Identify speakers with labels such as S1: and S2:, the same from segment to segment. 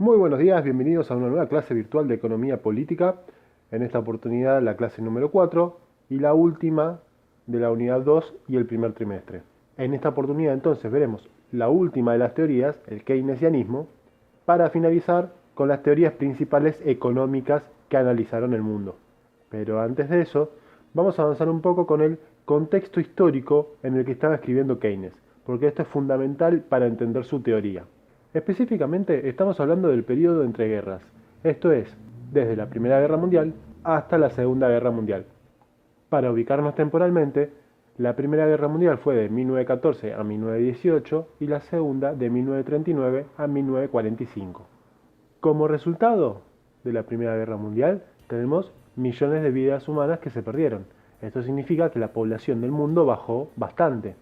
S1: Muy buenos días, bienvenidos a una nueva clase virtual de Economía Política. En esta oportunidad la clase número 4 y la última de la unidad 2 y el primer trimestre. En esta oportunidad entonces veremos la última de las teorías, el keynesianismo, para finalizar con las teorías principales económicas que analizaron el mundo. Pero antes de eso, vamos a avanzar un poco con el contexto histórico en el que estaba escribiendo Keynes, porque esto es fundamental para entender su teoría. Específicamente estamos hablando del periodo entre guerras, esto es, desde la Primera Guerra Mundial hasta la Segunda Guerra Mundial. Para ubicarnos temporalmente, la Primera Guerra Mundial fue de 1914 a 1918 y la Segunda de 1939 a 1945. Como resultado de la Primera Guerra Mundial, tenemos millones de vidas humanas que se perdieron. Esto significa que la población del mundo bajó bastante.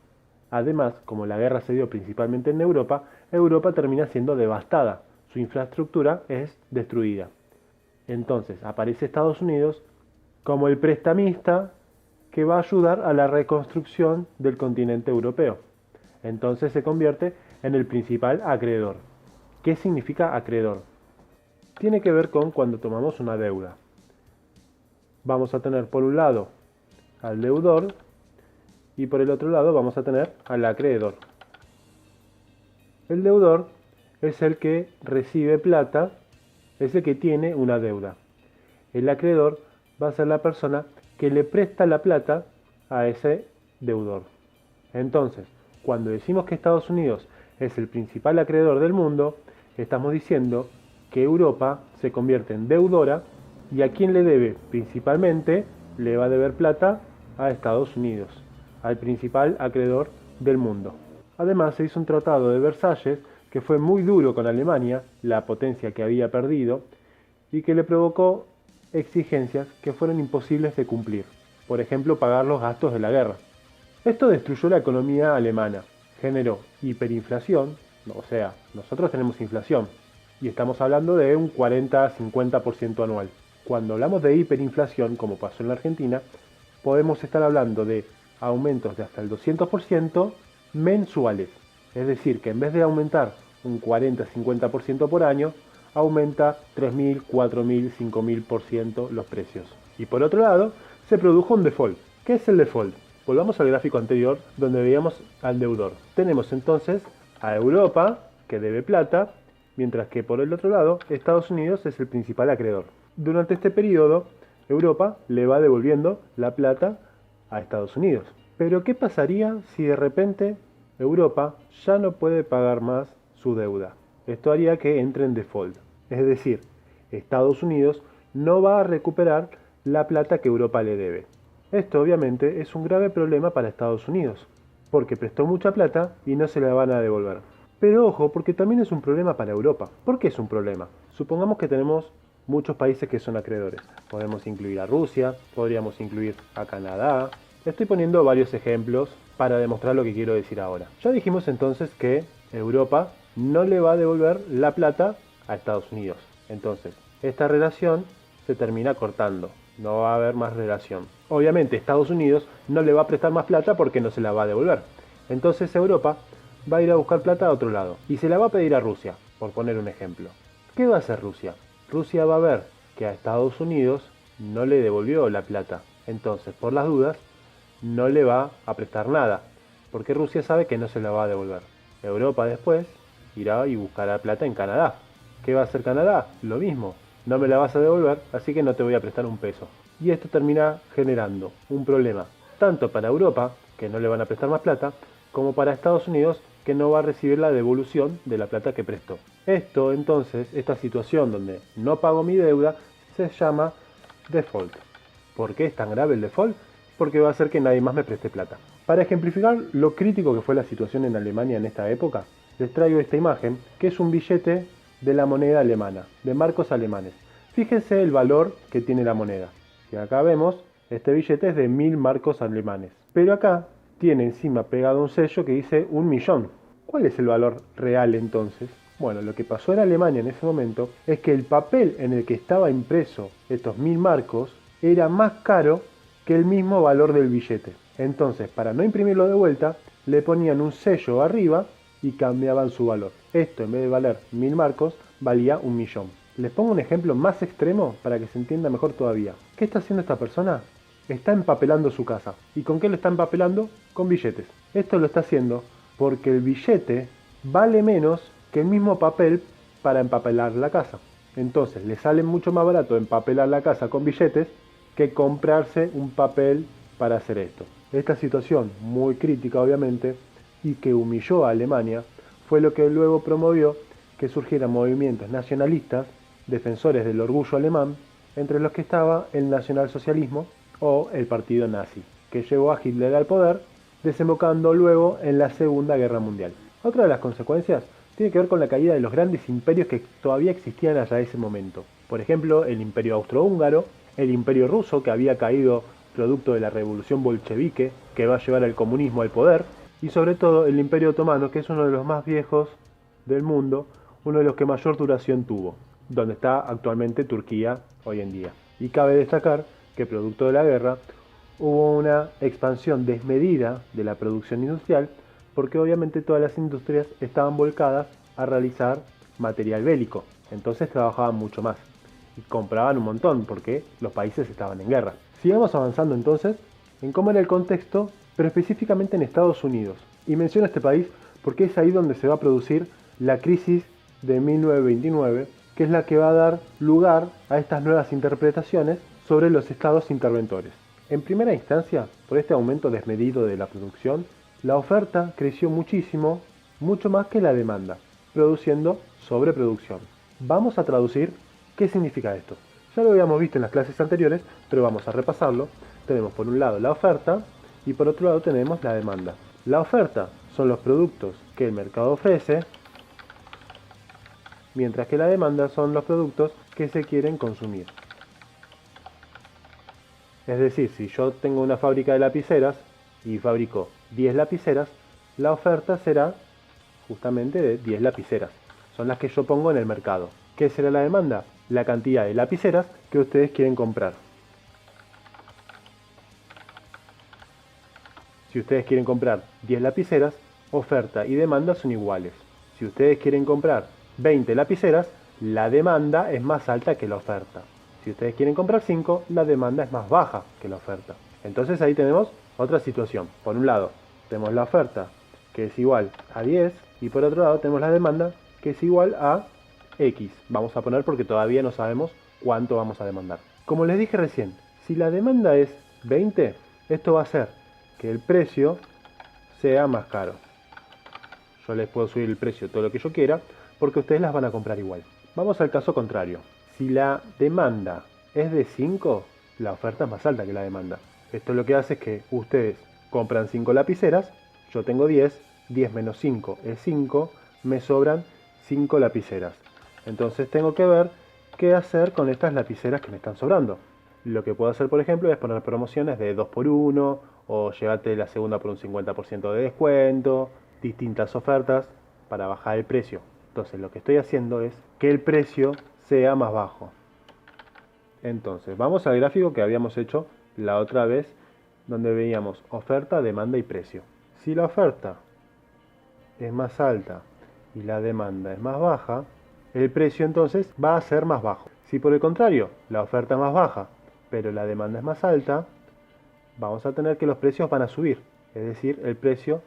S1: Además, como la guerra se dio principalmente en Europa, Europa termina siendo devastada, su infraestructura es destruida. Entonces aparece Estados Unidos como el prestamista que va a ayudar a la reconstrucción del continente europeo. Entonces se convierte en el principal acreedor. ¿Qué significa acreedor? Tiene que ver con cuando tomamos una deuda. Vamos a tener por un lado al deudor y por el otro lado vamos a tener al acreedor. El deudor es el que recibe plata, es el que tiene una deuda. El acreedor va a ser la persona que le presta la plata a ese deudor. Entonces, cuando decimos que Estados Unidos es el principal acreedor del mundo, estamos diciendo que Europa se convierte en deudora y a quien le debe principalmente le va a deber plata a Estados Unidos, al principal acreedor del mundo. Además se hizo un tratado de Versalles que fue muy duro con Alemania, la potencia que había perdido, y que le provocó exigencias que fueron imposibles de cumplir. Por ejemplo, pagar los gastos de la guerra. Esto destruyó la economía alemana, generó hiperinflación, o sea, nosotros tenemos inflación, y estamos hablando de un 40-50% anual. Cuando hablamos de hiperinflación, como pasó en la Argentina, podemos estar hablando de aumentos de hasta el 200% mensuales. Es decir, que en vez de aumentar un 40-50% por año, aumenta 3.000, 4.000, 5.000% los precios. Y por otro lado, se produjo un default. ¿Qué es el default? Volvamos al gráfico anterior donde veíamos al deudor. Tenemos entonces a Europa, que debe plata, mientras que por el otro lado, Estados Unidos es el principal acreedor. Durante este periodo, Europa le va devolviendo la plata a Estados Unidos. Pero ¿qué pasaría si de repente Europa ya no puede pagar más su deuda? Esto haría que entre en default. Es decir, Estados Unidos no va a recuperar la plata que Europa le debe. Esto obviamente es un grave problema para Estados Unidos, porque prestó mucha plata y no se la van a devolver. Pero ojo, porque también es un problema para Europa. ¿Por qué es un problema? Supongamos que tenemos muchos países que son acreedores. Podemos incluir a Rusia, podríamos incluir a Canadá. Estoy poniendo varios ejemplos para demostrar lo que quiero decir ahora. Ya dijimos entonces que Europa no le va a devolver la plata a Estados Unidos. Entonces, esta relación se termina cortando. No va a haber más relación. Obviamente, Estados Unidos no le va a prestar más plata porque no se la va a devolver. Entonces, Europa va a ir a buscar plata a otro lado y se la va a pedir a Rusia, por poner un ejemplo. ¿Qué va a hacer Rusia? Rusia va a ver que a Estados Unidos no le devolvió la plata. Entonces, por las dudas, no le va a prestar nada, porque Rusia sabe que no se la va a devolver. Europa después irá y buscará plata en Canadá. ¿Qué va a hacer Canadá? Lo mismo. No me la vas a devolver, así que no te voy a prestar un peso. Y esto termina generando un problema, tanto para Europa, que no le van a prestar más plata, como para Estados Unidos, que no va a recibir la devolución de la plata que prestó. Esto, entonces, esta situación donde no pago mi deuda, se llama default. ¿Por qué es tan grave el default? Porque va a hacer que nadie más me preste plata. Para ejemplificar lo crítico que fue la situación en Alemania en esta época, les traigo esta imagen, que es un billete de la moneda alemana, de marcos alemanes. Fíjense el valor que tiene la moneda. Si acá vemos, este billete es de 1000 marcos alemanes. Pero acá tiene encima pegado un sello que dice 1.000.000. ¿Cuál es el valor real entonces? Bueno, lo que pasó en Alemania en ese momento es que el papel en el que estaba impreso estos 1000 marcos era más caro que el mismo valor del billete. Entonces, para no imprimirlo de vuelta, le ponían un sello arriba y cambiaban su valor. Esto, en vez de valer 1000 marcos, valía 1.000.000. Les pongo un ejemplo más extremo para que se entienda mejor todavía. ¿Qué está haciendo esta persona? Está empapelando su casa. ¿Y con qué lo está empapelando? Con billetes. Esto lo está haciendo porque el billete vale menos que el mismo papel para empapelar la casa. Entonces le sale mucho más barato empapelar la casa con billetes que comprarse un papel para hacer esto. Esta situación, muy crítica obviamente, y que humilló a Alemania, fue lo que luego promovió que surgieran movimientos nacionalistas, defensores del orgullo alemán, entre los que estaba el nacionalsocialismo o el partido nazi, que llevó a Hitler al poder, desembocando luego en la Segunda Guerra Mundial. Otra de las consecuencias tiene que ver con la caída de los grandes imperios que todavía existían hasta ese momento. Por ejemplo, el imperio austrohúngaro, el imperio ruso, que había caído producto de la revolución bolchevique, que va a llevar al comunismo al poder, y sobre todo el imperio otomano, que es uno de los más viejos del mundo, uno de los que mayor duración tuvo, donde está actualmente Turquía hoy en día. Y cabe destacar que producto de la guerra hubo una expansión desmedida de la producción industrial, porque obviamente todas las industrias estaban volcadas a realizar material bélico, entonces trabajaban mucho más y compraban un montón porque los países estaban en guerra. Sigamos avanzando entonces en cómo era el contexto, pero específicamente en Estados Unidos. Y menciono este país porque es ahí donde se va a producir la crisis de 1929, que es la que va a dar lugar a estas nuevas interpretaciones sobre los estados interventores. En primera instancia, por este aumento desmedido de la producción, la oferta creció muchísimo, mucho más que la demanda, produciendo sobreproducción. Vamos a traducir qué significa esto. Ya lo habíamos visto en las clases anteriores, pero vamos a repasarlo. Tenemos por un lado la oferta y por otro lado tenemos la demanda. La oferta son los productos que el mercado ofrece, mientras que la demanda son los productos que se quieren consumir. Es decir, si yo tengo una fábrica de lapiceras y fabrico 10 lapiceras, la oferta será justamente de 10 lapiceras. Son las que yo pongo en el mercado. ¿Qué será la demanda? La cantidad de lapiceras que ustedes quieren comprar. Si ustedes quieren comprar 10 lapiceras, oferta y demanda son iguales. Si ustedes quieren comprar 20 lapiceras, la demanda es más alta que la oferta. Si ustedes quieren comprar 5, la demanda es más baja que la oferta. Entonces ahí tenemos otra situación. Por un lado, tenemos la oferta, que es igual a 10, y por otro lado tenemos la demanda, que es igual a X. Vamos a poner porque todavía no sabemos cuánto vamos a demandar. Como les dije recién, si la demanda es 20, esto va a hacer que el precio sea más caro. Yo les puedo subir el precio todo lo que yo quiera, porque ustedes las van a comprar igual. Vamos al caso contrario. Si la demanda es de 5, la oferta es más alta que la demanda. Esto lo que hace es que ustedes compran 5 lapiceras, yo tengo 10, 10 menos 5 es 5, me sobran 5 lapiceras. Entonces tengo que ver qué hacer con estas lapiceras que me están sobrando. Lo que puedo hacer, por ejemplo, es poner promociones de 2x1 o llévate la segunda por un 50% de descuento, distintas ofertas para bajar el precio. Entonces lo que estoy haciendo es que el precio sea más bajo. Entonces vamos al gráfico que habíamos hecho la otra vez, donde veíamos oferta, demanda y precio. Si la oferta es más alta y la demanda es más baja, el precio entonces va a ser más bajo. Si por el contrario la oferta es más baja pero la demanda es más alta, vamos a tener que los precios van a subir, es decir, el precio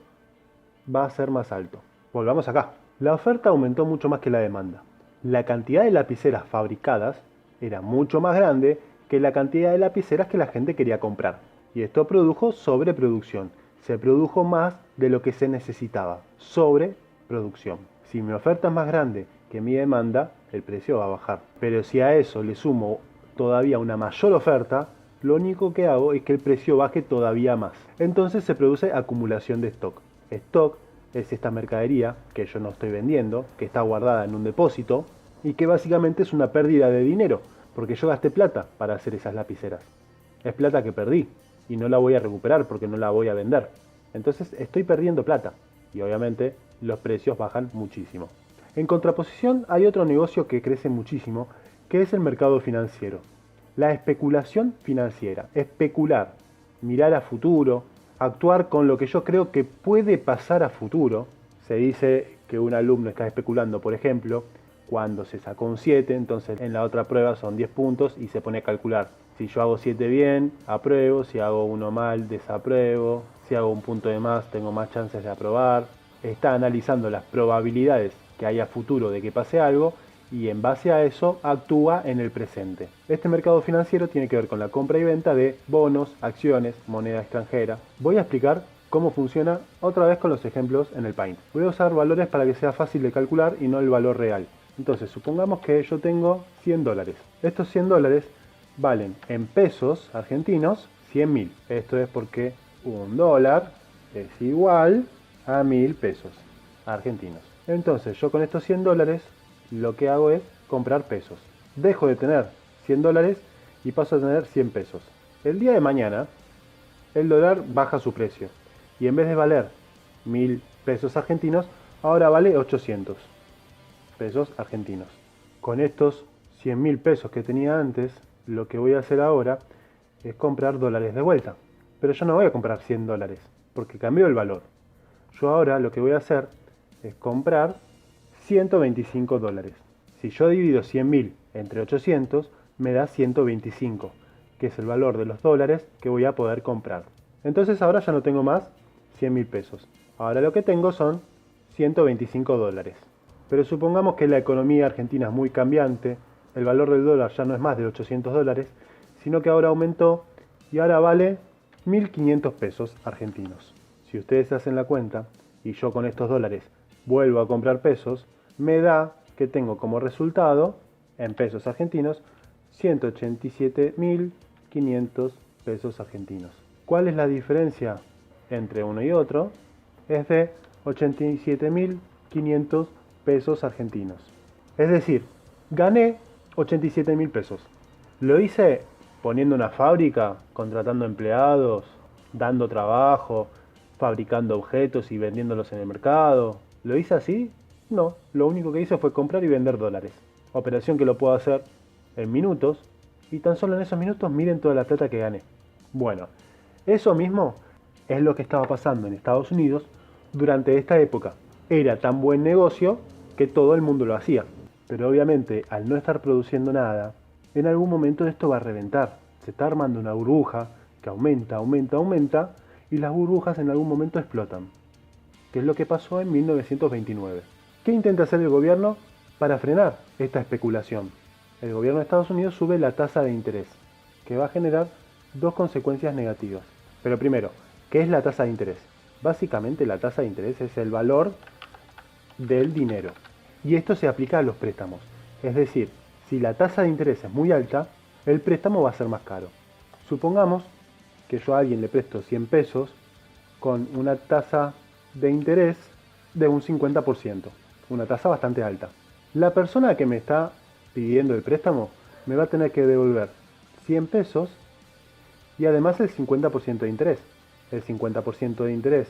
S1: va a ser más alto. Volvamos acá. La oferta aumentó mucho más que la demanda. La cantidad de lapiceras fabricadas era mucho más grande que la cantidad de lapiceras que la gente quería comprar. Y esto produjo sobreproducción. Se produjo más de lo que se necesitaba. Sobreproducción. Si mi oferta es más grande que mi demanda, el precio va a bajar. Pero si a eso le sumo todavía una mayor oferta, lo único que hago es que el precio baje todavía más. Entonces se produce acumulación de stock. Stock es esta mercadería que yo no estoy vendiendo, que está guardada en un depósito y que básicamente es una pérdida de dinero, porque yo gasté plata para hacer esas lapiceras. Es plata que perdí y no la voy a recuperar porque no la voy a vender. Entonces estoy perdiendo plata y obviamente los precios bajan muchísimo. En contraposición hay otro negocio que crece muchísimo, que es el mercado financiero. La especulación financiera, especular, mirar a futuro, actuar con lo que yo creo que puede pasar a futuro. Se dice que un alumno está especulando, por ejemplo, cuando se sacó un 7, entonces en la otra prueba son 10 puntos y se pone a calcular. Si yo hago 7 bien, apruebo, si hago uno mal, desapruebo, si hago un punto de más, tengo más chances de aprobar. Está analizando las probabilidades que hay a futuro de que pase algo y en base a eso actúa en el presente. Este mercado financiero tiene que ver con la compra y venta de bonos, acciones, moneda extranjera. Voy a explicar cómo funciona otra vez con los ejemplos en el Paint. Voy a usar valores para que sea fácil de calcular y no el valor real. Entonces, supongamos que yo tengo 100 dólares. Estos 100 dólares valen en pesos argentinos 100.000. Esto es porque un dólar es igual a 1000 pesos argentinos. Entonces, yo con estos 100 dólares lo que hago es comprar pesos. Dejo de tener 100 dólares y paso a tener 100 pesos. El día de mañana, el dólar baja su precio. Y en vez de valer 1000 pesos argentinos, ahora vale 800 pesos argentinos. Con estos 100.000 pesos que tenía antes, lo que voy a hacer ahora es comprar dólares de vuelta. Pero yo no voy a comprar 100 dólares, porque cambió el valor. Yo ahora lo que voy a hacer es comprar 125 dólares. Si yo divido 100.000 entre 800, me da 125, que es el valor de los dólares que voy a poder comprar. Entonces ahora ya no tengo más 100.000 pesos. Ahora lo que tengo son 125 dólares. Pero supongamos que la economía argentina es muy cambiante, el valor del dólar ya no es más de 800 dólares, sino que ahora aumentó y ahora vale 1.500 pesos argentinos. Si ustedes hacen la cuenta y yo con estos dólares vuelvo a comprar pesos, me da que tengo como resultado, en pesos argentinos, 187.500 pesos argentinos. ¿Cuál es la diferencia entre uno y otro? Es de 87.500 pesos argentinos. Es decir, gané 87.000 pesos. Lo hice poniendo una fábrica, contratando empleados, dando trabajo, fabricando objetos y vendiéndolos en el mercado. ¿Lo hice así? No, lo único que hice fue comprar y vender dólares. Operación que lo puedo hacer en minutos y tan solo en esos minutos miren toda la plata que gané. Bueno, eso mismo es lo que estaba pasando en Estados Unidos durante esta época. Era tan buen negocio que todo el mundo lo hacía. Pero obviamente, al no estar produciendo nada, en algún momento esto va a reventar. Se está armando una burbuja que aumenta, aumenta, aumenta y las burbujas en algún momento explotan. Que es lo que pasó en 1929. ¿Qué intenta hacer el gobierno para frenar esta especulación? El gobierno de Estados Unidos sube la tasa de interés, que va a generar dos consecuencias negativas. Pero primero, ¿qué es la tasa de interés? Básicamente la tasa de interés es el valor del dinero. Y esto se aplica a los préstamos. Es decir, si la tasa de interés es muy alta, el préstamo va a ser más caro. Supongamos que yo a alguien le presto 100 pesos con una tasa de interés de un 50%. Una tasa bastante alta. La persona que me está pidiendo el préstamo me va a tener que devolver 100 pesos y además el 50% de interés. El 50% de interés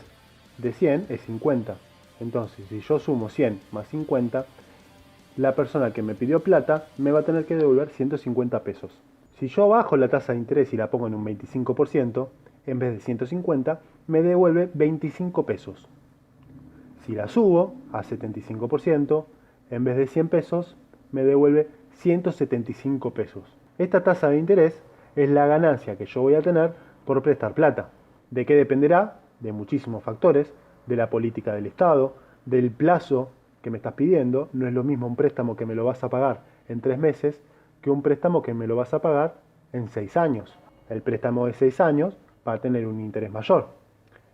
S1: de 100 es 50. Entonces, si yo sumo 100 más 50, la persona que me pidió plata me va a tener que devolver 150 pesos. Si yo bajo la tasa de interés y la pongo en un 25%, en vez de 150, me devuelve 25 pesos. Si la subo a 75%, en vez de 100 pesos, me devuelve 175 pesos. Esta tasa de interés es la ganancia que yo voy a tener por prestar plata. ¿De qué dependerá? De muchísimos factores, de la política del Estado, del plazo que me estás pidiendo. No es lo mismo un préstamo que me lo vas a pagar en 3 meses que un préstamo que me lo vas a pagar en 6 años. El préstamo de 6 años va a tener un interés mayor.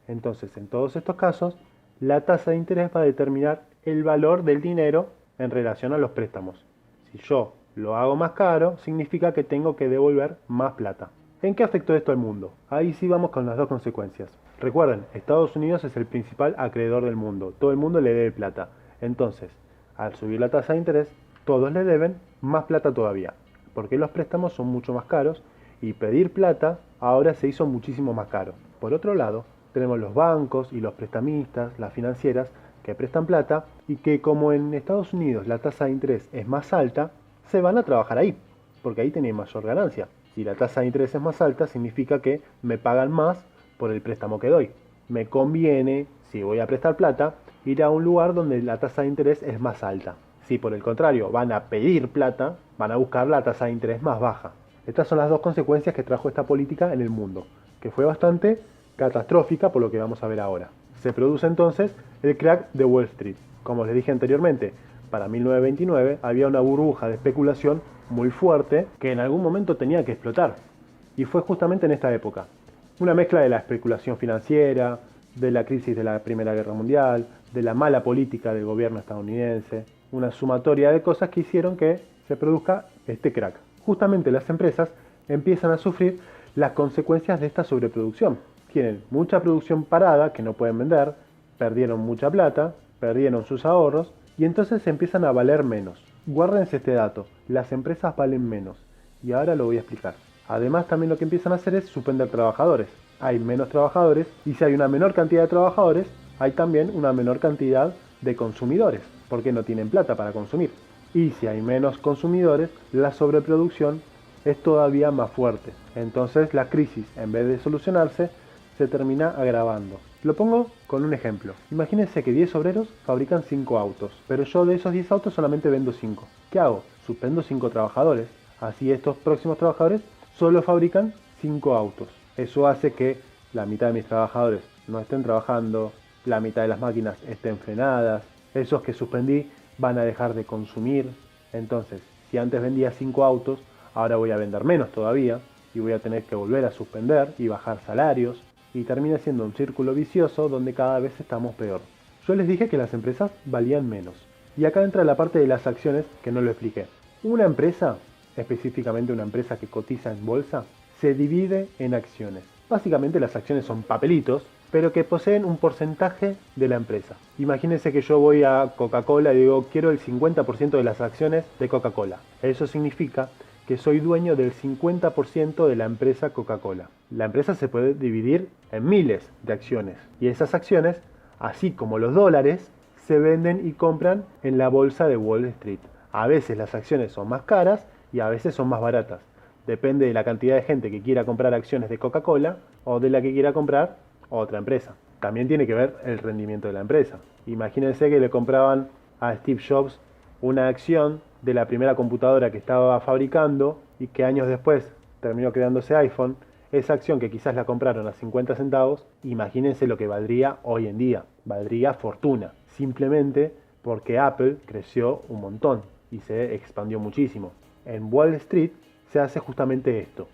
S1: Entonces, en todos estos casos, la tasa de interés va a determinar el valor del dinero en relación a los préstamos. Si yo lo hago más caro, significa que tengo que devolver más plata. ¿En qué afectó esto al mundo? Ahí sí vamos con las dos consecuencias. Recuerden, Estados Unidos es el principal acreedor del mundo. Todo el mundo le debe plata. Entonces, al subir la tasa de interés, todos le deben más plata todavía. Porque los préstamos son mucho más caros y pedir plata ahora se hizo muchísimo más caro. Por otro lado, tenemos los bancos y los prestamistas, las financieras, que prestan plata y que como en Estados Unidos la tasa de interés es más alta, se van a trabajar ahí, porque ahí tienen mayor ganancia. Si la tasa de interés es más alta, significa que me pagan más por el préstamo que doy. Me conviene, si voy a prestar plata, ir a un lugar donde la tasa de interés es más alta. Si por el contrario van a pedir plata, van a buscar la tasa de interés más baja. Estas son las dos consecuencias que trajo esta política en el mundo, que fue bastante catastrófica por lo que vamos a ver ahora. Se produce entonces el crack de Wall Street. Como les dije anteriormente, para 1929 había una burbuja de especulación muy fuerte que en algún momento tenía que explotar. Y fue justamente en esta época. Una mezcla de la especulación financiera, de la crisis de la Primera Guerra Mundial, de la mala política del gobierno estadounidense, una sumatoria de cosas que hicieron que se produzca este crack. Justamente las empresas empiezan a sufrir las consecuencias de esta sobreproducción. Tienen mucha producción parada que no pueden vender, perdieron mucha plata, perdieron sus ahorros y entonces empiezan a valer menos. Guárdense este dato, las empresas valen menos y ahora lo voy a explicar. Además también lo que empiezan a hacer es suspender trabajadores. Hay menos trabajadores y si hay una menor cantidad de trabajadores, hay también una menor cantidad de consumidores, porque no tienen plata para consumir. Y si hay menos consumidores, la sobreproducción es todavía más fuerte. Entonces la crisis, en vez de solucionarse, se termina agravando. Lo pongo con un ejemplo. Imagínense que 10 obreros fabrican 5 autos, pero yo de esos 10 autos solamente vendo 5. ¿Qué hago? Suspendo 5 trabajadores. Así estos próximos trabajadores solo fabrican 5 autos. Eso hace que la mitad de mis trabajadores no estén trabajando, la mitad de las máquinas estén frenadas, esos que suspendí van a dejar de consumir. Entonces, si antes vendía 5 autos, ahora voy a vender menos todavía y voy a tener que volver a suspender y bajar salarios y termina siendo un círculo vicioso donde cada vez estamos peor. Yo les dije que las empresas valían menos. Y acá entra la parte de las acciones que no lo expliqué. Una empresa, específicamente una empresa que cotiza en bolsa, se divide en acciones. Básicamente las acciones son papelitos, pero que poseen un porcentaje de la empresa. Imagínense que yo voy a Coca-Cola y digo, quiero el 50% de las acciones de Coca-Cola. Eso significa que soy dueño del 50% de la empresa Coca-Cola. La empresa se puede dividir en miles de acciones. Y esas acciones, así como los dólares, se venden y compran en la bolsa de Wall Street. A veces las acciones son más caras y a veces son más baratas. Depende de la cantidad de gente que quiera comprar acciones de Coca-Cola o de la que quiera comprar otra empresa. También tiene que ver el rendimiento de la empresa. Imagínense que le compraban a Steve Jobs una acción de la primera computadora que estaba fabricando y que años después terminó creándose iPhone. Esa acción que quizás la compraron a 50 centavos, imagínense lo que valdría hoy en día. Valdría fortuna. Simplemente porque Apple creció un montón y se expandió muchísimo. En Wall Street se hace justamente esto.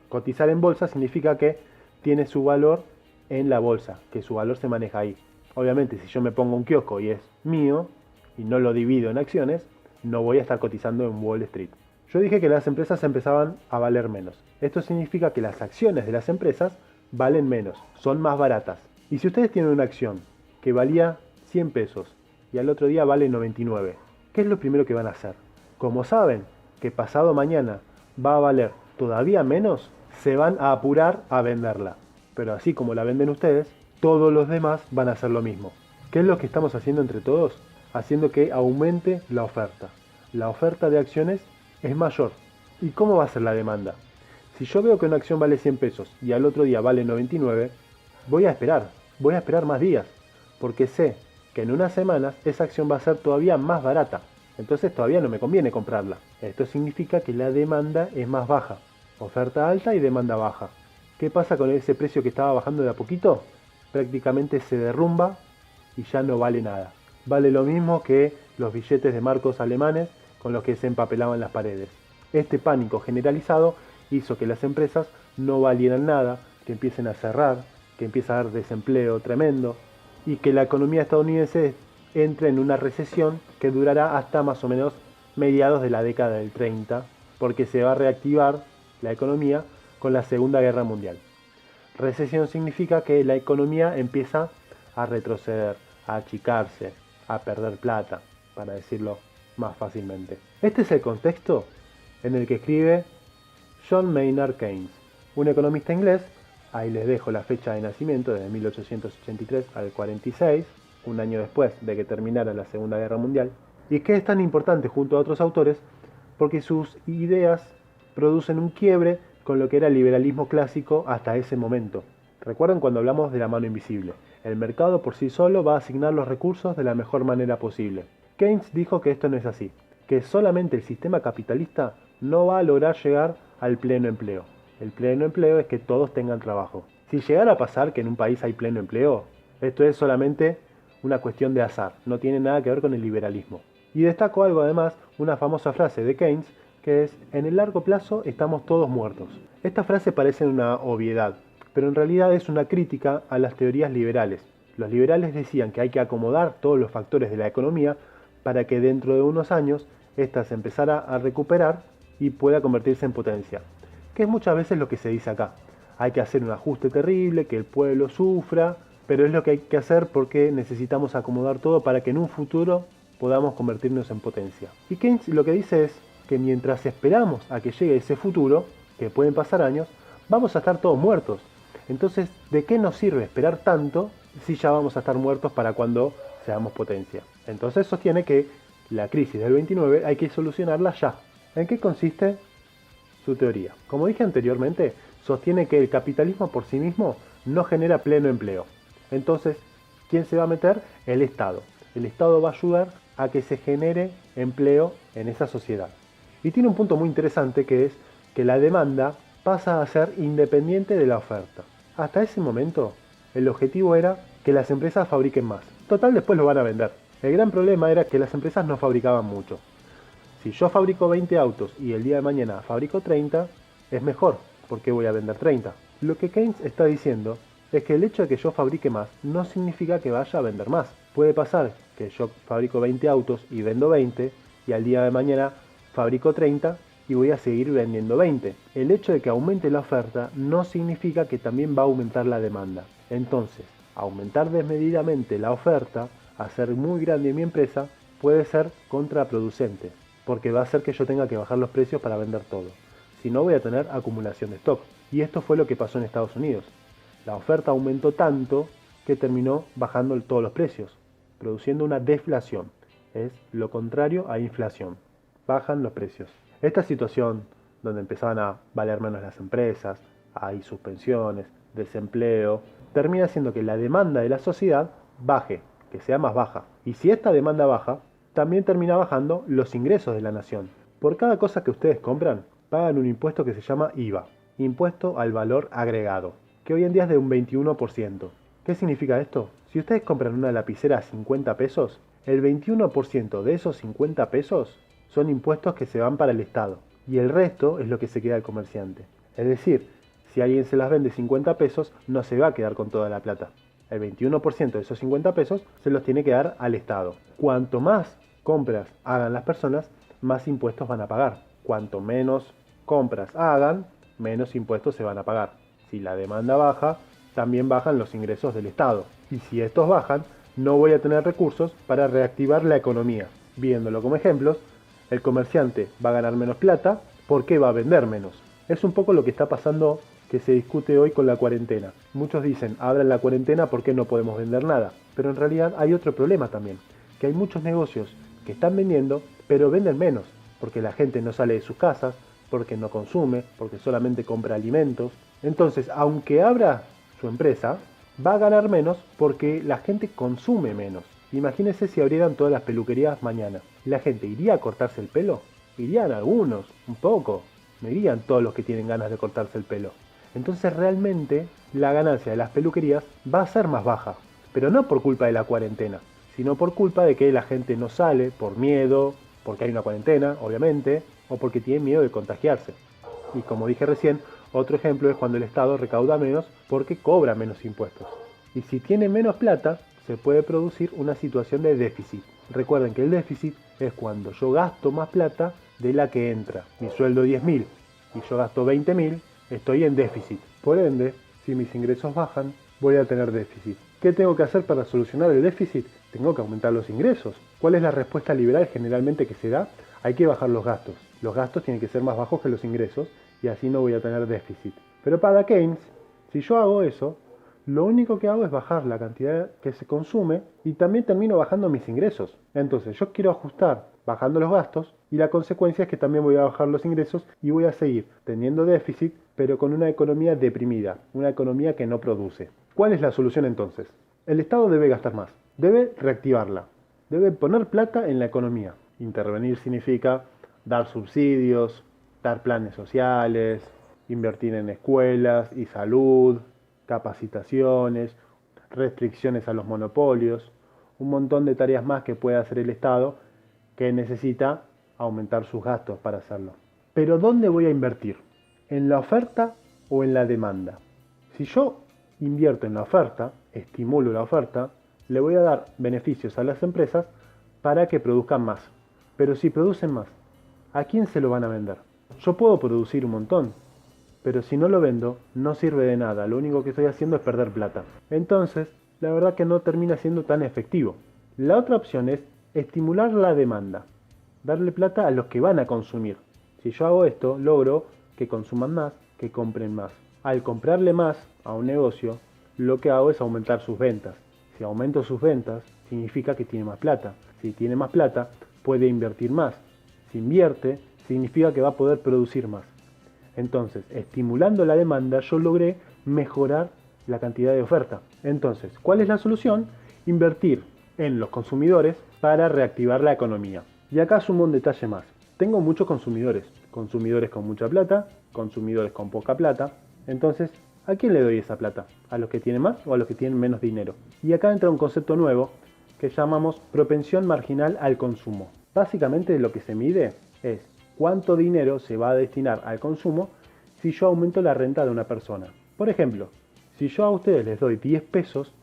S1: Cotizar en bolsa significa que tiene su valor en la bolsa, que su valor se maneja ahí. Obviamente, si yo me pongo un kiosco y es mío y no lo divido en acciones, no voy a estar cotizando en Wall Street. Yo dije que las empresas empezaban a valer menos. Esto significa que las acciones de las empresas valen menos, son más baratas. Y si ustedes tienen una acción que valía 100 pesos y al otro día vale 99, ¿qué es lo primero que van a hacer? Como saben que pasado mañana va a valer todavía menos, se van a apurar a venderla. Pero así como la venden ustedes, todos los demás van a hacer lo mismo. ¿Qué es lo que estamos haciendo entre todos? Haciendo que aumente la oferta. La oferta de acciones es mayor. ¿Y cómo va a ser la demanda? Si yo veo que una acción vale 100 pesos y al otro día vale 99, voy a esperar más días, porque sé que en unas semanas esa acción va a ser todavía más barata. Entonces todavía no me conviene comprarla. Esto significa que la demanda es más baja. Oferta alta y demanda baja. ¿Qué pasa con ese precio que estaba bajando de a poquito? Prácticamente se derrumba y ya no vale nada. Vale lo mismo que los billetes de marcos alemanes con los que se empapelaban las paredes. Este pánico generalizado hizo que las empresas no valieran nada, que empiecen a cerrar, que empiece a haber desempleo tremendo y que la economía estadounidense entre en una recesión que durará hasta más o menos mediados de la década del 30, porque se va a reactivar la economía con la Segunda Guerra Mundial. Recesión significa que la economía empieza a retroceder, a achicarse, a perder plata, para decirlo más fácilmente. Este es el contexto en el que escribe John Maynard Keynes, un economista inglés. Ahí les dejo la fecha de nacimiento, desde 1883 al 46, un año después de que terminara la Segunda Guerra Mundial, y que es tan importante junto a otros autores porque sus ideas producen un quiebre con lo que era el liberalismo clásico hasta ese momento. Recuerden cuando hablamos de la mano invisible. El mercado por sí solo va a asignar los recursos de la mejor manera posible. Keynes dijo que esto no es así, que solamente el sistema capitalista no va a lograr llegar al pleno empleo. El pleno empleo es que todos tengan trabajo. Si llegara a pasar que en un país hay pleno empleo, esto es solamente una cuestión de azar, no tiene nada que ver con el liberalismo. Y destaco algo además, una famosa frase de Keynes, que es: en el largo plazo estamos todos muertos. Esta frase parece una obviedad, pero en realidad es una crítica a las teorías liberales. Los liberales decían que hay que acomodar todos los factores de la economía para que dentro de unos años ésta se empezara a recuperar y pueda convertirse en potencia, que es muchas veces lo que se dice acá. Hay que hacer un ajuste terrible, que el pueblo sufra, pero es lo que hay que hacer porque necesitamos acomodar todo para que en un futuro podamos convertirnos en potencia. Y Keynes lo que dice es que mientras esperamos a que llegue ese futuro, que pueden pasar años, vamos a estar todos muertos. Entonces, ¿de qué nos sirve esperar tanto si ya vamos a estar muertos para cuando seamos potencia? Entonces sostiene que la crisis del 29 hay que solucionarla ya. ¿En qué consiste su teoría? Como dije anteriormente, sostiene que el capitalismo por sí mismo no genera pleno empleo. Entonces, ¿quién se va a meter? El Estado. El Estado va a ayudar a que se genere empleo en esa sociedad. Y tiene un punto muy interesante, que es que la demanda pasa a ser independiente de la oferta. Hasta ese momento, el objetivo era que las empresas fabriquen más. Total, después lo van a vender. El gran problema era que las empresas no fabricaban mucho. Si yo fabrico 20 autos y el día de mañana fabrico 30, es mejor, porque voy a vender 30. Lo que Keynes está diciendo es que el hecho de que yo fabrique más no significa que vaya a vender más. Puede pasar que yo fabrico 20 autos y vendo 20, y al día de mañana fabrico 30 y voy a seguir vendiendo 20. El hecho de que aumente la oferta no significa que también va a aumentar la demanda. Entonces, aumentar desmedidamente la oferta, hacer muy grande mi empresa, puede ser contraproducente, porque va a hacer que yo tenga que bajar los precios para vender todo. Si no, voy a tener acumulación de stock. Y esto fue lo que pasó en Estados Unidos. La oferta aumentó tanto que terminó bajando todos los precios, produciendo una deflación. Es lo contrario a inflación. Bajan los precios. Esta situación, donde empezaban a valer menos las empresas, hay suspensiones, desempleo, termina haciendo que la demanda de la sociedad baje, que sea más baja. Y si esta demanda baja, también termina bajando los ingresos de la nación. Por cada cosa que ustedes compran, pagan un impuesto que se llama IVA, impuesto al valor agregado, que hoy en día es de un 21%. ¿Qué significa esto? Si ustedes compran una lapicera a 50 pesos, el 21% de esos 50 pesos son impuestos que se van para el Estado, y el resto es lo que se queda al comerciante. Es decir, si alguien se las vende 50 pesos, no se va a quedar con toda la plata. El 21% de esos 50 pesos se los tiene que dar al Estado. Cuanto más compras hagan las personas, más impuestos van a pagar. Cuanto menos compras hagan, menos impuestos se van a pagar. Si la demanda baja, también bajan los ingresos del Estado. Y si estos bajan, no voy a tener recursos para reactivar la economía. Viéndolo como ejemplos, el comerciante va a ganar menos plata porque va a vender menos. Es un poco lo que está pasando, que se discute hoy con la cuarentena. Muchos dicen, abran la cuarentena porque no podemos vender nada. Pero en realidad hay otro problema también, que hay muchos negocios que están vendiendo, pero venden menos, porque la gente no sale de sus casas, porque no consume, porque solamente compra alimentos. Entonces, aunque abra su empresa, va a ganar menos porque la gente consume menos. Imagínense si abrieran todas las peluquerías mañana. ¿La gente iría a cortarse el pelo? Irían algunos, un poco. No irían todos los que tienen ganas de cortarse el pelo. Entonces realmente la ganancia de las peluquerías va a ser más baja. Pero no por culpa de la cuarentena, sino por culpa de que la gente no sale por miedo, porque hay una cuarentena, obviamente, o porque tiene miedo de contagiarse. Y como dije recién, otro ejemplo es cuando el Estado recauda menos porque cobra menos impuestos. Y si tiene menos plata, se puede producir una situación de déficit. Recuerden que el déficit es cuando yo gasto más plata de la que entra. Mi sueldo 10.000 y yo gasto 20.000, estoy en déficit. Por ende, si mis ingresos bajan, voy a tener déficit. ¿Qué tengo que hacer para solucionar el déficit? Tengo que aumentar los ingresos. ¿Cuál es la respuesta liberal generalmente que se da? Hay que bajar los gastos. Los gastos tienen que ser más bajos que los ingresos y así no voy a tener déficit. Pero para Keynes, si yo hago eso, lo único que hago es bajar la cantidad que se consume y también termino bajando mis ingresos. Entonces yo quiero ajustar bajando los gastos y la consecuencia es que también voy a bajar los ingresos y voy a seguir teniendo déficit, pero con una economía deprimida, una economía que no produce. ¿Cuál es la solución entonces? El Estado debe gastar más, debe reactivarla. Debe poner plata en la economía. Intervenir significa dar subsidios, dar planes sociales, invertir en escuelas y salud, capacitaciones, restricciones a los monopolios, un montón de tareas más que puede hacer el Estado que necesita aumentar sus gastos para hacerlo. Pero ¿dónde voy a invertir? ¿En la oferta o en la demanda? Si yo invierto en la oferta, estimulo la oferta, le voy a dar beneficios a las empresas para que produzcan más. Pero si producen más, ¿a quién se lo van a vender? Yo puedo producir un montón, pero si no lo vendo, no sirve de nada. Lo único que estoy haciendo es perder plata. Entonces, la verdad que no termina siendo tan efectivo. La otra opción es estimular la demanda. Darle plata a los que van a consumir. Si yo hago esto, logro que consuman más, que compren más. Al comprarle más a un negocio, lo que hago es aumentar sus ventas. Si aumento sus ventas, significa que tiene más plata. Si tiene más plata, puede invertir más. Si invierte, significa que va a poder producir más. Entonces, estimulando la demanda, yo logré mejorar la cantidad de oferta. Entonces, ¿cuál es la solución? Invertir en los consumidores para reactivar la economía. Y acá sumo un detalle más. Tengo muchos consumidores. Consumidores con mucha plata, consumidores con poca plata. Entonces, ¿a quién le doy esa plata? ¿A los que tienen más o a los que tienen menos dinero? Y acá entra un concepto nuevo que llamamos propensión marginal al consumo. Básicamente lo que se mide es cuánto dinero se va a destinar al consumo si yo aumento la renta de una persona. Por ejemplo, si yo a ustedes les doy 10 pesos,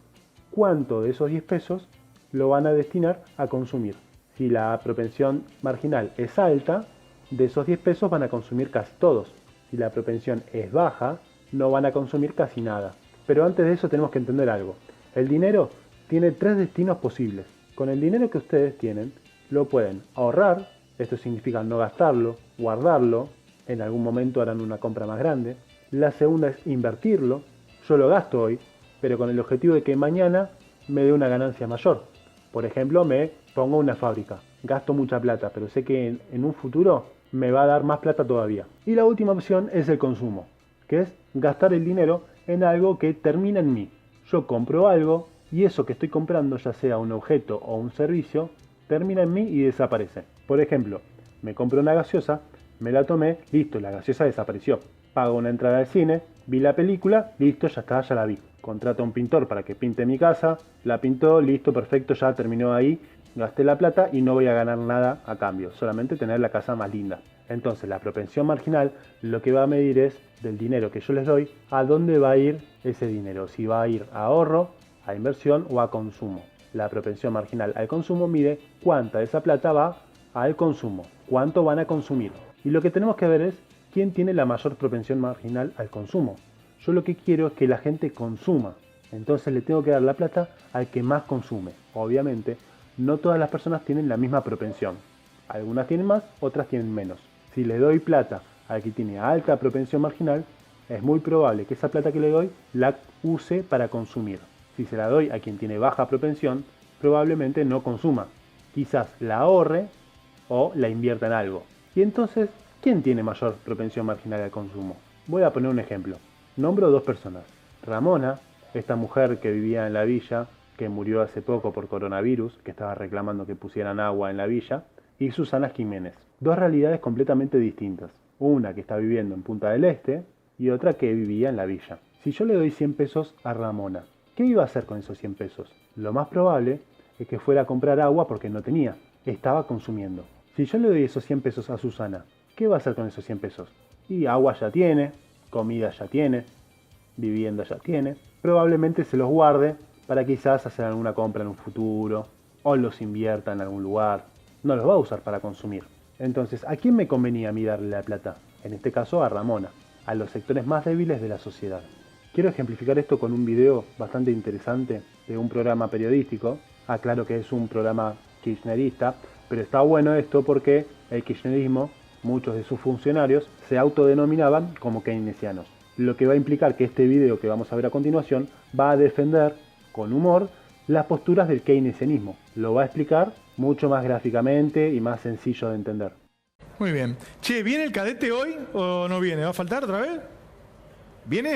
S1: ¿cuánto de esos 10 pesos lo van a destinar a consumir? Si la propensión marginal es alta, de esos 10 pesos van a consumir casi todos. Si la propensión es baja, no van a consumir casi nada. Pero antes de eso tenemos que entender algo. El dinero tiene 3 destinos posibles. Con el dinero que ustedes tienen, lo pueden ahorrar, esto significa no gastarlo, guardarlo, en algún momento harán una compra más grande. La segunda es invertirlo, yo lo gasto hoy, pero con el objetivo de que mañana me dé una ganancia mayor. Por ejemplo, me pongo una fábrica, gasto mucha plata, pero sé que en un futuro me va a dar más plata todavía. Y la última opción es el consumo, que es gastar el dinero en algo que termina en mí. Yo compro algo y eso que estoy comprando, ya sea un objeto o un servicio, termina en mí y desaparece. Por ejemplo, me compro una gaseosa, me la tomé, listo, la gaseosa desapareció. Pago una entrada al cine, vi la película, listo, ya está, ya la vi. Contrato a un pintor para que pinte mi casa, la pintó, listo, perfecto, ya terminó ahí. Gasté la plata y no voy a ganar nada a cambio, solamente tener la casa más linda. Entonces la propensión marginal lo que va a medir es del dinero que yo les doy, a dónde va a ir ese dinero, si va a ir a ahorro, a inversión o a consumo. La propensión marginal al consumo mide cuánta de esa plata va al consumo, cuánto van a consumir. Y lo que tenemos que ver es quién tiene la mayor propensión marginal al consumo. Yo lo que quiero es que la gente consuma, entonces le tengo que dar la plata al que más consume. Obviamente, no todas las personas tienen la misma propensión. Algunas tienen más, otras tienen menos. Si le doy plata al que tiene alta propensión marginal, es muy probable que esa plata que le doy la use para consumir. Si se la doy a quien tiene baja propensión, probablemente no consuma. Quizás la ahorre o la invierta en algo. Y entonces, ¿quién tiene mayor propensión marginal al consumo? Voy a poner un ejemplo. Nombro 2 personas. Ramona, esta mujer que vivía en la villa, que murió hace poco por coronavirus, que estaba reclamando que pusieran agua en la villa, y Susana Jiménez. 2 realidades completamente distintas. Una que está viviendo en Punta del Este y otra que vivía en la villa. Si yo le doy 100 pesos a Ramona, ¿qué iba a hacer con esos 100 pesos? Lo más probable es que fuera a comprar agua porque no tenía, estaba consumiendo. Si yo le doy esos 100 pesos a Susana, ¿qué va a hacer con esos 100 pesos? Y agua ya tiene, comida ya tiene, vivienda ya tiene. Probablemente se los guarde para quizás hacer alguna compra en un futuro o los invierta en algún lugar. No los va a usar para consumir. Entonces, ¿a quién me convenía a mí darle la plata? En este caso a Ramona, a los sectores más débiles de la sociedad. Quiero ejemplificar esto con un video bastante interesante de un programa periodístico. Aclaro que es un programa kirchnerista, pero está bueno esto porque el kirchnerismo, muchos de sus funcionarios, se autodenominaban como keynesianos. Lo que va a implicar que este video que vamos a ver a continuación va a defender con humor las posturas del keynesianismo. Lo va a explicar mucho más gráficamente y más sencillo de entender.
S2: Muy bien. Che, ¿viene el cadete hoy o no viene? ¿Va a faltar otra vez? ¿Viene?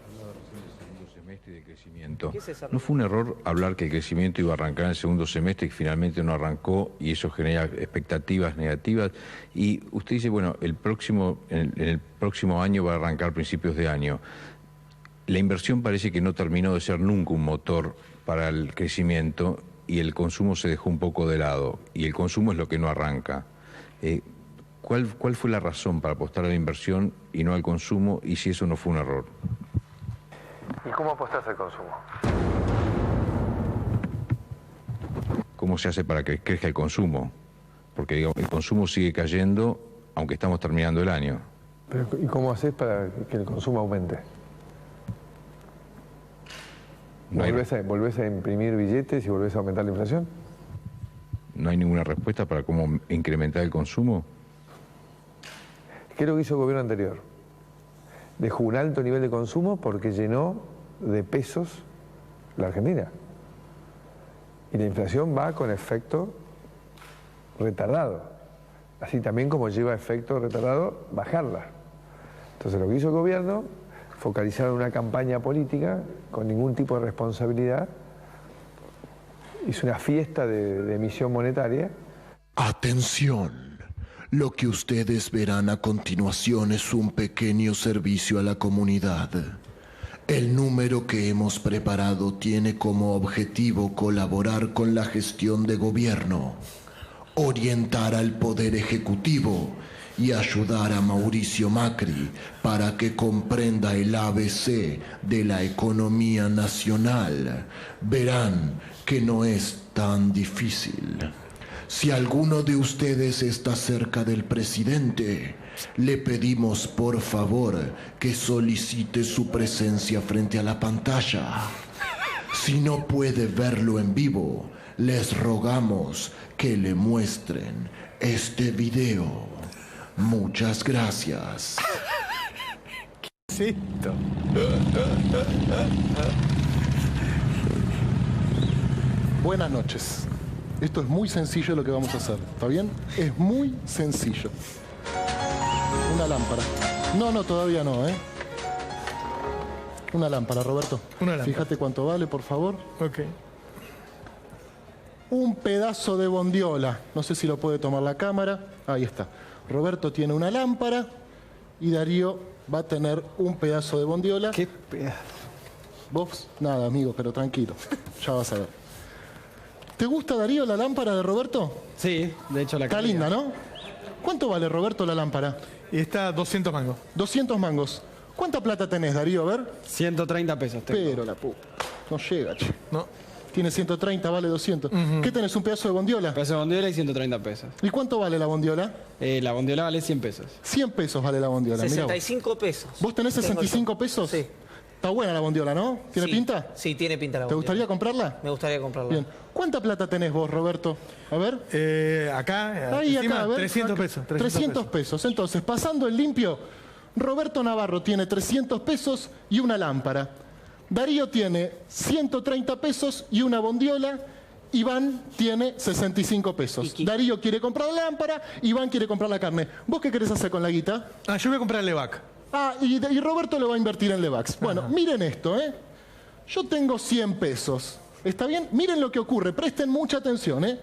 S3: Hablaba recién del segundo semestre de crecimiento. ¿No fue un error hablar que el crecimiento iba a arrancar en el segundo semestre y que finalmente no arrancó y eso genera expectativas negativas? Y usted dice, bueno, en el próximo año va a arrancar principios de año. La inversión parece que no terminó de ser nunca un motor para el crecimiento y el consumo se dejó un poco de lado y el consumo es lo que no arranca. ¿Cuál fue la razón para apostar a la inversión y no al consumo y si eso no fue un error?
S4: ¿Y cómo apostás al consumo?
S3: ¿Cómo se hace para que crezca el consumo? Porque digamos, el consumo sigue cayendo aunque estamos terminando el año.
S4: Pero, ¿y cómo haces para que el consumo aumente?
S3: No
S4: ¿Volvés a imprimir billetes y volvés a aumentar la inflación?
S3: ¿No hay ninguna respuesta para cómo incrementar el consumo?
S4: ¿Qué es lo que hizo el gobierno anterior? Dejó un alto nivel de consumo porque llenó de pesos la Argentina. Y la inflación va con efecto retardado. Así también como lleva efecto retardado bajarla. Entonces lo que hizo el gobierno, focalizar en una campaña política con ningún tipo de responsabilidad, hizo una fiesta de emisión monetaria.
S5: Atención. Lo que ustedes verán a continuación es un pequeño servicio a la comunidad. El número que hemos preparado tiene como objetivo colaborar con la gestión de gobierno, orientar al Poder Ejecutivo y ayudar a Mauricio Macri para que comprenda el ABC de la economía nacional. Verán que no es tan difícil. Si alguno de ustedes está cerca del presidente, le pedimos por favor que solicite su presencia frente a la pantalla. Si no puede verlo en vivo, les rogamos que le muestren este video. Muchas gracias.
S2: ¿Qué es esto?
S6: Buenas noches. Esto es muy sencillo lo que vamos a hacer, ¿está bien? Es muy sencillo. Una lámpara. No, todavía no, ¿eh? Una lámpara, Roberto.
S2: Una lámpara.
S6: Fíjate cuánto vale, por favor.
S2: Ok.
S6: Un pedazo de bondiola. No sé si lo puede tomar la cámara. Ahí está. Roberto tiene una lámpara y Darío va a tener un pedazo de bondiola.
S2: ¿Qué pedazo?
S6: Vos, nada, amigo, pero tranquilo. Ya vas a ver. ¿Te gusta, Darío, la lámpara de Roberto?
S7: Sí, de hecho la
S6: Está
S7: quería.
S6: linda, ¿no? ¿Cuánto vale, Roberto, la lámpara?
S2: Y está 200 mangos.
S6: 200 mangos. ¿Cuánta plata tenés, Darío? A ver.
S7: 130 pesos tengo.
S6: Pero la puta. No llega, che.
S2: No.
S6: Tiene 130, vale 200. ¿Qué tenés, un pedazo de bondiola?
S7: Peso de bondiola y 130 pesos.
S6: ¿Y cuánto vale la bondiola?
S7: La bondiola vale 100 pesos.
S6: 100 pesos vale la bondiola. Mirá vos.
S8: 65 pesos.
S6: ¿Vos tenés 65 pesos?
S8: Sí.
S6: Está buena la bondiola, ¿no? ¿Tiene
S8: Sí.
S6: pinta?
S8: Sí, tiene pinta la
S6: ¿Te
S8: bondiola.
S6: gustaría comprarla?
S8: Me gustaría comprarla.
S6: Bien. ¿Cuánta plata tenés vos, Roberto? A ver.
S2: Acá,
S6: Ahí,
S2: encima,
S6: acá, a ver.
S2: 300
S6: Acá.
S2: pesos.
S6: 300 pesos. Entonces, pasando en limpio, Roberto Navarro tiene 300 pesos y una lámpara. Darío tiene 130 pesos y una bondiola. Iván tiene 65 pesos. Darío quiere comprar la lámpara, Iván quiere comprar la carne. ¿Vos qué querés hacer con la guita?
S2: Yo voy a comprar el Levac.
S6: Y Roberto lo va a invertir en Levax. Bueno, miren esto, ¿eh? Yo tengo 100 pesos. ¿Está bien? Miren lo que ocurre. Presten mucha atención, ¿eh?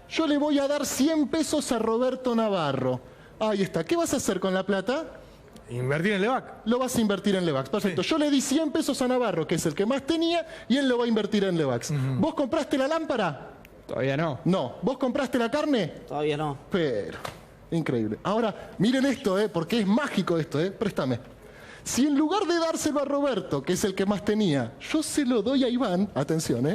S6: Yo le voy a dar 100 pesos a Roberto Navarro. Ahí está. ¿Qué vas a hacer con la plata?
S2: Invertir en Levac.
S6: Lo vas a invertir en Levax. Perfecto.
S2: Sí.
S6: Yo le di 100 pesos a Navarro, que es el que más tenía, y él lo va a invertir en Levax. ¿Vos compraste la lámpara?
S7: Todavía no.
S6: No. ¿Vos compraste la carne?
S8: Todavía no.
S6: Pero, increíble. Ahora, miren esto, porque es mágico esto, Préstame. Si en lugar de dárselo a Roberto, que es el que más tenía, yo se lo doy a Iván, atención,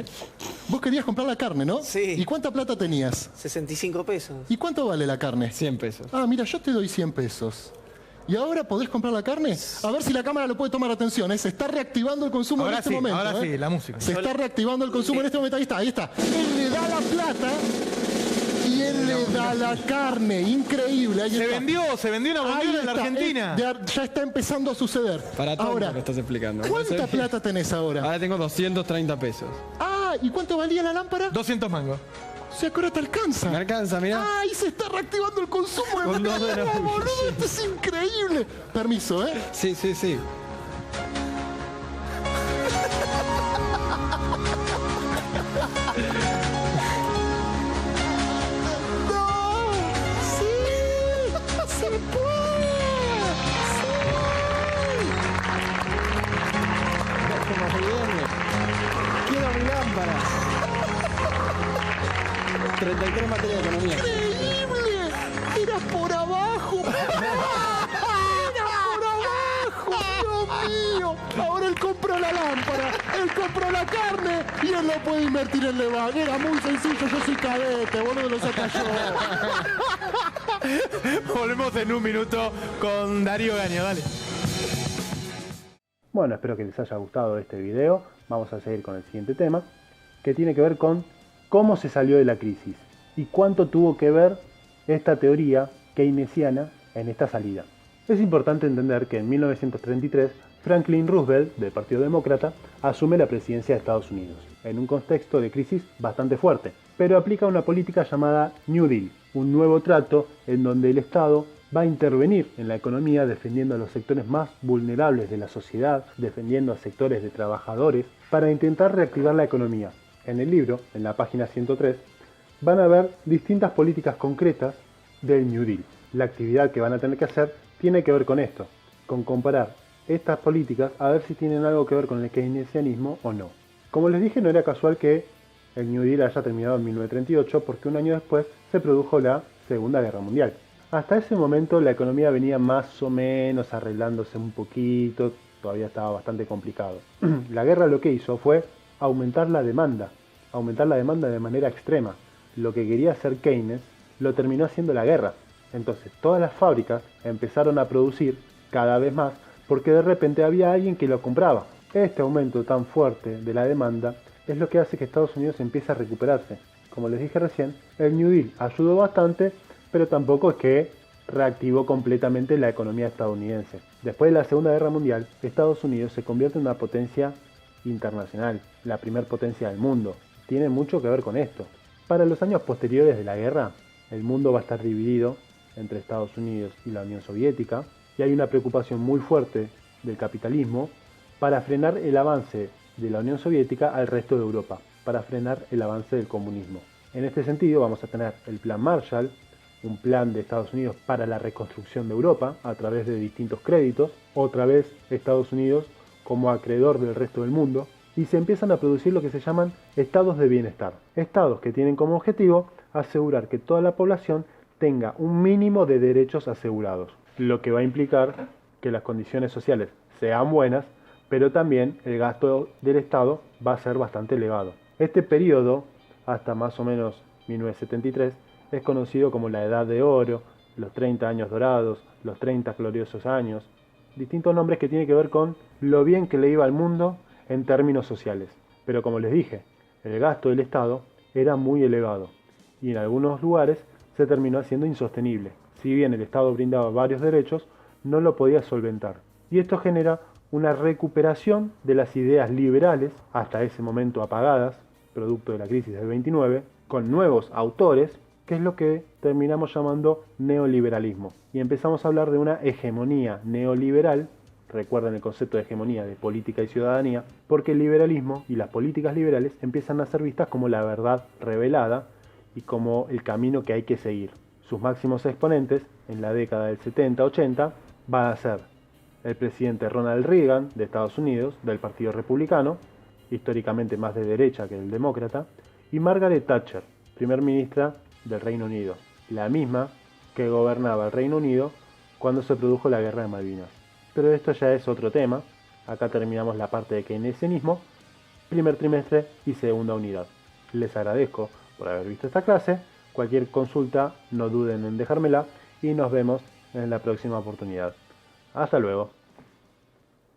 S6: Vos querías comprar la carne, ¿no?
S8: Sí.
S6: ¿Y cuánta plata tenías?
S8: 65 pesos.
S6: ¿Y cuánto vale la carne?
S7: 100 pesos.
S6: Mira, yo te doy 100 pesos. ¿Y ahora podés comprar la carne? A ver si la cámara lo puede tomar atención, Se está reactivando el consumo
S2: Ahora
S6: en este
S2: sí,
S6: momento.
S2: ahora sí, la música.
S6: Se está reactivando el consumo en este momento. Ahí está. Él le da la plata y él le da la carne. Increíble. Ahí
S2: Se
S6: está.
S2: vendió una bondiola en la
S6: está.
S2: Argentina.
S6: Ya está empezando a suceder.
S7: Para todo
S6: ahora,
S7: lo que estás explicando.
S6: ¿cuánta plata tenés ahora?
S7: Ahora tengo 230 pesos.
S6: ¿Y cuánto valía la lámpara?
S2: 200 mangos.
S6: O sea, que ahora te alcanza.
S7: Me alcanza, mirá.
S6: ¡Ay, se está reactivando el consumo de
S7: Con dos de la
S6: boludo!
S7: botella.
S6: Esto es increíble. Permiso,
S7: Sí. 93 materia de economía.
S6: ¡Increíble! ¡Era por abajo! ¡Era por abajo! ¡Dios mío! Ahora él compró la lámpara, él compró la carne y él lo puede invertir en Levac. Era muy sencillo, yo soy cadete, boludo, lo saca yo.
S2: Volvemos en un minuto con Darío Gaña, dale.
S1: Bueno, espero que les haya gustado este video. Vamos a seguir con el siguiente tema, que tiene que ver con cómo se salió de la crisis y cuánto tuvo que ver esta teoría keynesiana en esta salida. Es importante entender que en 1933 Franklin Roosevelt, del Partido Demócrata, asume la presidencia de Estados Unidos, en un contexto de crisis bastante fuerte, pero aplica una política llamada New Deal, un nuevo trato en donde el Estado va a intervenir en la economía defendiendo a los sectores más vulnerables de la sociedad, defendiendo a sectores de trabajadores, para intentar reactivar la economía. En el libro, en la página 103, van a ver distintas políticas concretas del New Deal. La actividad que van a tener que hacer tiene que ver con esto, con comparar estas políticas a ver si tienen algo que ver con el keynesianismo o no. Como les dije, no era casual que el New Deal haya terminado en 1938 porque un año después se produjo la Segunda Guerra Mundial. Hasta ese momento la economía venía más o menos arreglándose un poquito, todavía estaba bastante complicado. La guerra lo que hizo fue aumentar la demanda de manera extrema. Lo que quería hacer Keynes lo terminó haciendo la guerra. Entonces todas las fábricas empezaron a producir cada vez más porque de repente había alguien que lo compraba. Este aumento tan fuerte de la demanda es lo que hace que Estados Unidos empiece a recuperarse. Como les dije recién, el New Deal ayudó bastante, pero tampoco es que reactivó completamente la economía estadounidense. Después de la Segunda Guerra Mundial, Estados Unidos se convierte en una potencia internacional, la primer potencia del mundo. Tiene mucho que ver con esto. Para los años posteriores de la guerra, el mundo va a estar dividido entre Estados Unidos y la Unión Soviética, y hay una preocupación muy fuerte del capitalismo para frenar el avance de la Unión Soviética al resto de Europa, para frenar el avance del comunismo. En este sentido vamos a tener el Plan Marshall, un plan de Estados Unidos para la reconstrucción de Europa a través de distintos créditos, otra vez Estados Unidos como acreedor del resto del mundo, y se empiezan a producir lo que se llaman estados de bienestar. Estados que tienen como objetivo asegurar que toda la población tenga un mínimo de derechos asegurados, lo que va a implicar que las condiciones sociales sean buenas, pero también el gasto del Estado va a ser bastante elevado. Este periodo, hasta más o menos 1973, es conocido como la Edad de Oro, los 30 años dorados, los 30 gloriosos años, distintos nombres que tienen que ver con lo bien que le iba al mundo en términos sociales. Pero como les dije, el gasto del Estado era muy elevado y en algunos lugares se terminó haciendo insostenible. Si bien el Estado brindaba varios derechos, no lo podía solventar. Y esto genera una recuperación de las ideas liberales, hasta ese momento apagadas, producto de la crisis del 29, con nuevos autores, que es lo que terminamos llamando neoliberalismo. Y empezamos a hablar de una hegemonía neoliberal, recuerden el concepto de hegemonía de política y ciudadanía, porque el liberalismo y las políticas liberales empiezan a ser vistas como la verdad revelada y como el camino que hay que seguir. Sus máximos exponentes en la década del 70-80 van a ser el presidente Ronald Reagan de Estados Unidos, del Partido Republicano, históricamente más de derecha que el demócrata, y Margaret Thatcher, primer ministra del Reino Unido, la misma que gobernaba el Reino Unido cuando se produjo la Guerra de Malvinas. Pero esto ya es otro tema. Acá terminamos la parte de keynesianismo, primer trimestre y segunda unidad. Les agradezco por haber visto esta clase. Cualquier consulta, no duden en dejármela y nos vemos en la próxima oportunidad. Hasta luego.